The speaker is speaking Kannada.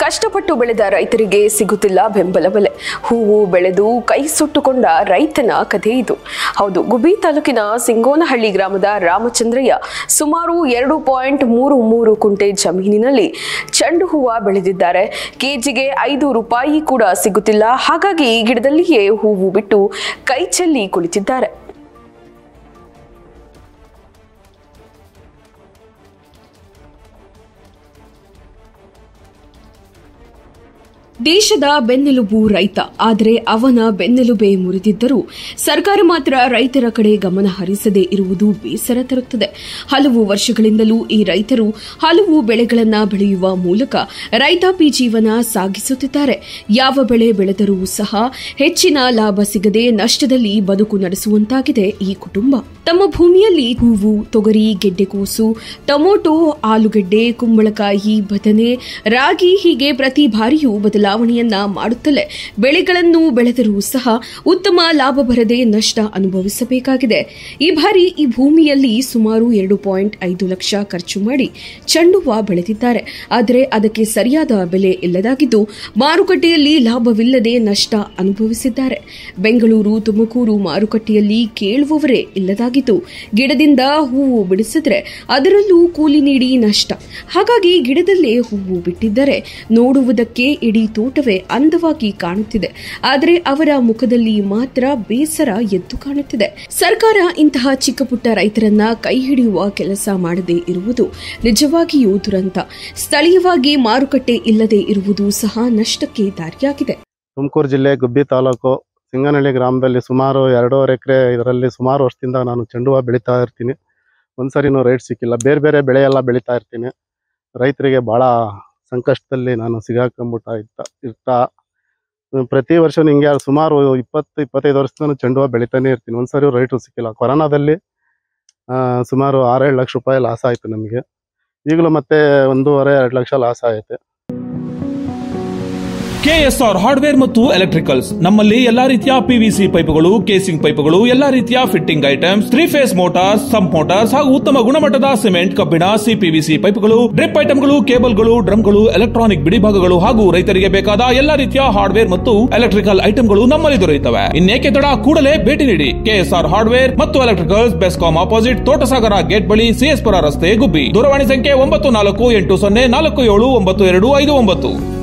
ಕಷ್ಟಪಟ್ಟು ಬೆಳೆದ ರೈತರಿಗೆ ಸಿಗುತ್ತಿಲ್ಲ ಬೆಂಬಲ ಬೆಲೆ. ಹೂವು ಬೆಳೆದು ಕೈ ಸುಟ್ಟುಕೊಂಡ ರೈತನ ಕಥೆ ಇದು. ಹೌದು, ಗುಬ್ಬಿ ತಾಲೂಕಿನ ಸಿಂಗೋನಹಳ್ಳಿ ಗ್ರಾಮದ ರಾಮಚಂದ್ರಯ್ಯ ಸುಮಾರು 2.33 ಕುಂಟೆ ಜಮೀನಿನಲ್ಲಿ ಚೆಂಡು ಹೂವು ಬೆಳೆದಿದ್ದಾರೆ. ಕೆಜಿಗೆ 5 ರೂಪಾಯಿ ಕೂಡ ಸಿಗುತ್ತಿಲ್ಲ. ಹಾಗಾಗಿ ಗಿಡದಲ್ಲಿಯೇ ಹೂವು ಬಿಟ್ಟು ಕೈ ಚೆಲ್ಲಿ ಕುಳಿತಿದ್ದಾರೆ. ದೇಶದ ಬೆನ್ನೆಲುಬು ರೈತ. ಆದರೆ ಅವನ ಬೆನ್ನೆಲುಬೆ ಮುರಿದಿದ್ದರೂ ಸರ್ಕಾರ ಮಾತ್ರ ರೈತರ ಕಡೆ ಗಮನ ಹರಿಸದೇ ಇರುವುದು ಬೇಸರ ತರುತ್ತದೆ. ಹಲವು ವರ್ಷಗಳಿಂದಲೂ ಈ ರೈತರು ಹಲವು ಬೆಳೆಗಳನ್ನು ಬೆಳೆಯುವ ಮೂಲಕ ರೈತಾಪಿ ಜೀವನ ಸಾಗಿಸುತ್ತಿದ್ದಾರೆ. ಯಾವ ಬೆಳೆ ಬೆಳೆದರೂ ಸಹ ಹೆಚ್ಚಿನ ಲಾಭ ಸಿಗದೆ ನಷ್ಟದಲ್ಲಿ ಬದುಕು ನಡೆಸುವಂತಾಗಿದೆ ಈ ಕುಟುಂಬ. ತಮ್ಮ ಭೂಮಿಯಲ್ಲಿ ಹೂವು, ತೊಗರಿ, ಗೆಡ್ಡೆಕೋಸು, ಟೊಮೊಟೊ, ಆಲೂಗಡ್ಡೆ, ಕುಂಬಳಕಾಯಿ, ಬದನೆ, ರಾಗಿ ಹೀಗೆ ಪ್ರತಿ ಬಾರಿಯೂ ಬದಲಾವಣೆಯನ್ನ ಮಾಡುತ್ತಲೇ ಬೆಳೆಗಳನ್ನು ಬೆಳೆದರೂ ಸಹ ಉತ್ತಮ ಲಾಭ ಬರದೆ ನಷ್ಟ ಅನುಭವಿಸಬೇಕಾಗಿದೆ. ಈ ಬಾರಿ ಈ ಭೂಮಿಯಲ್ಲಿ ಸುಮಾರು 2.5 ಲಕ್ಷ ಖರ್ಚು ಮಾಡಿ ಚೆಂಡು ಹೂವು ಬೆಳೆದಿದ್ದಾರೆ. ಆದರೆ ಅದಕ್ಕೆ ಸರಿಯಾದ ಬೆಲೆ ಇಲ್ಲದಾಗಿದ್ದು ಮಾರುಕಟ್ಟೆಯಲ್ಲಿ ಲಾಭವಿಲ್ಲದೆ ನಷ್ಟ ಅನುಭವಿಸಿದ್ದಾರೆ. ಬೆಂಗಳೂರು, ತುಮಕೂರು ಮಾರುಕಟ್ಟೆಯಲ್ಲಿ ಕೇಳುವವರೇ ಇಲ್ಲದಾಗಿದ್ದು ಗಿಡದಿಂದ ಹೂವು ಬಿಡಿಸಿದ್ರೆ ಅದರಲ್ಲೂ ಕೂಲಿ ನೀಡಿ ನಷ್ಟ. ಹಾಗಾಗಿ ಗಿಡದಲ್ಲೇ ಹೂವು ಬಿಟ್ಟಿದ್ದರೆ ನೋಡುವುದಕ್ಕೆ ಇಡೀ ತೋಟವೇ ಅಂದವಾಗಿ ಕಾಣುತ್ತಿದೆ. ಆದರೆ ಅವರ ಮುಖದಲ್ಲಿ ಮಾತ್ರ ಬೇಸರ ಎದ್ದು ಕಾಣುತ್ತಿದೆ. ಸರ್ಕಾರ ಇಂತಹ ಚಿಕ್ಕ ಪುಟ್ಟ ರೈತರನ್ನ ಕೈ ಹಿಡಿಯುವ ಕೆಲಸ ಮಾಡದೇ ಇರುವುದು ನಿಜವಾಗಿಯೂ ದುರಂತ. ಸ್ಥಳೀಯವಾಗಿ ಮಾರುಕಟ್ಟೆ ಇಲ್ಲದೆ ಇರುವುದು ಸಹ ನಷ್ಟಕ್ಕೆ ದಾರಿಯಾಗಿದೆ. ತುಮಕೂರು ಜಿಲ್ಲೆ ಗುಬ್ಬಿ ತಾಲೂಕು ಸಿಂಗನಹಳ್ಳಿ ಗ್ರಾಮದಲ್ಲಿ ಸುಮಾರು 2.5 ಎಕರೆ ಇದರಲ್ಲಿ ಸುಮಾರು ವರ್ಷದಿಂದ ನಾನು ಚೆಂಡು ಹೂವು ಬೆಳೀತಾ ಇರ್ತೀನಿ. ಒಂದ್ಸರಿನೂ ರೇಟ್ ಸಿಕ್ಕಿಲ್ಲ. ಬೇರೆ ಬೇರೆ ಬೆಳೆ ಎಲ್ಲ ಬೆಳೀತಾ ಇರ್ತೀನಿ. ರೈತರಿಗೆ ಭಾಳ ಸಂಕಷ್ಟದಲ್ಲಿ ನಾನು ಇರ್ತಾ ಪ್ರತಿ ವರ್ಷವೂ ಹಿಂಗೆ ಸುಮಾರು 20-25 ವರ್ಷದಿಂದ ಚೆಂಡು ಹೂವು ಬೆಳೀತಾನೆ ಇರ್ತೀನಿ. ಒಂದ್ಸರಿ ರೇಟು ಸಿಕ್ಕಿಲ್ಲ. ಕೊರೋನಾದಲ್ಲಿ ಸುಮಾರು 6-7 ಲಕ್ಷ ರೂಪಾಯಿ ಲಾಸ್ ಆಯಿತು ನಮಗೆ. ಈಗಲೂ ಮತ್ತೆ 1.5-2 ಲಕ್ಷ ಲಾಸ್ ಆಯಿತು. ಕೆಎಸ್ಆರ್ ಹಾರ್ಡ್ವೇರ್ ಮತ್ತು ಎಲೆಕ್ಟ್ರಿಕಲ್ಸ್ ನಮ್ಮಲ್ಲಿ ಎಲ್ಲಾ ರೀತಿಯ ಪಿವಿಸಿ ಪೈಪುಗಳು, ಕೇಸಿಂಗ್ ಪೈಪುಗಳು, ಎಲ್ಲಾ ರೀತಿಯ fitting items, 3 phase motors, sump motors ಹಾಗೂ ಉತ್ತಮ ಗುಣಮಟ್ಟದ ಸಿಮೆಂಟ್, ಕಬ್ಬಿಣ, ಸಿಪಿವಿಸಿ ಪೈಪುಗಳು, ಡ್ರಿಪ್ ಐಟಮ್ಗಳು, ಕೇಬಲ್ಗಳು, ಡ್ರಮ್ಗಳು, ಎಲೆಕ್ಟ್ರಾನಿಕ್ ಬಿಡಿಭಾಗಗಳು ಹಾಗೂ ರೈತರಿಗೆ ಬೇಕಾದ ಎಲ್ಲಾ ರೀತಿಯ ಹಾರ್ಡ್ವೇರ್ ಮತ್ತು ಎಲೆಕ್ಟ್ರಿಕಲ್ ಐಟಮ್ಗಳು ನಮ್ಮಲ್ಲಿ ದೊರೆಯುತ್ತವೆ. ಇನ್ನೇಕೆ ತಡ, ಕೂಡಲೇ ಭೇಟಿ ನೀಡಿ. ಕೆಎಸ್ಆರ್ ಹಾರ್ಡ್ವೇರ್ ಮತ್ತು ಎಲೆಕ್ಟ್ರಿಕಲ್ಸ್, ಬೆಸ್ಕಾಂ ಆಪೋಸಿಟ್, ತೋಟಸಾಗರ ಗೇಟ್ ಬಳಿ, ಸಿಎಸ್ಪುರ ರಸ್ತೆ, ಗುಬ್ಬಿ. ದೂರವಾಣಿ ಸಂಖ್ಯೆ 9480479259.